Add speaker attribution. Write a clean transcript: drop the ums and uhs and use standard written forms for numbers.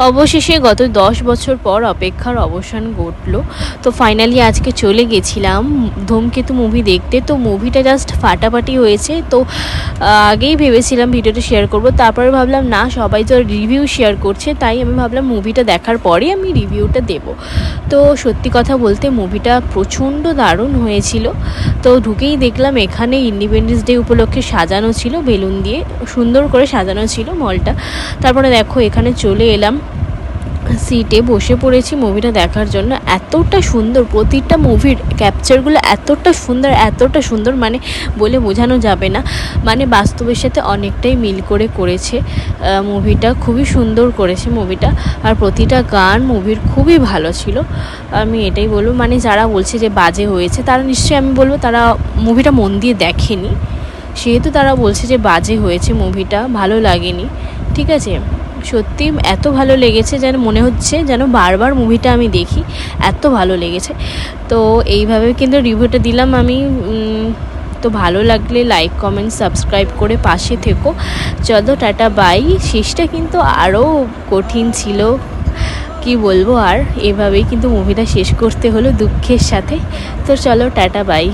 Speaker 1: অবশেষে গত 10 বছর পর অপেক্ষার অবসান ঘটলো। তো ফাইনালি আজকে চলে গেছিলাম ধূমকেতু মুভি দেখতে। তো মুভিটা জাস্ট ফাটাফাটি হয়েছে। তো আগেই ভেবেছিলাম ভিডিওটা শেয়ার করব, তারপরে ভাবলাম না, সবাই তো রিভিউ শেয়ার করছে, তাই আমি ভাবলাম মুভিটা দেখার পরেই আমি রিভিউটা দেব। তো সত্যি কথা বলতে মুভিটা প্রচণ্ড দারুণ হয়েছিল। তো ঢুকেই দেখলাম এখানে ইন্ডিপেন্ডেন্স ডে উপলক্ষে সাজানো ছিল, বেলুন দিয়ে সুন্দর করে সাজানো ছিল মলটা। তারপরে দেখো এখানে চলে এলাম, সিটে বসে পড়েছি মুভিটা দেখার জন্য। এতটা সুন্দর, প্রতিটা মুভির ক্যাপচারগুলো এতটা সুন্দর মানে বলে বোঝানো যাবে না। মানে বাস্তবের সাথে অনেকটাই মিল করে করেছে মুভিটা, খুবই সুন্দর করেছে মুভিটা। আর প্রতিটা গান মুভির খুবই ভালো ছিল। আমি এটাই বলবো, মানে যারা বলছে যে বাজে হয়েছে তারা নিশ্চয়ই, আমি বলবো তারা মুভিটা মন দিয়ে দেখেনি, সেহেতু তারা বলছে যে বাজে হয়েছে, মুভিটা ভালো লাগেনি। ঠিক আছে, সত্যি এত ভালো লেগেছে যেন মনে হচ্ছে যেন বারবার মুভিটা আমি দেখি, এত ভালো লেগেছে। তো এইভাবে কিন্তু রিভিউটা দিলাম আমি। তো ভালো লাগলে লাইক কমেন্ট সাবস্ক্রাইব করে পাশে থেকো। চলো টাটা বাই। শেষটা কিন্তু আরও কঠিন ছিল, কি বলবো, আর এভাবেই কিন্তু মুভিটা শেষ করতে হলো দুঃখের সাথে। তো চলো টাটা বাই।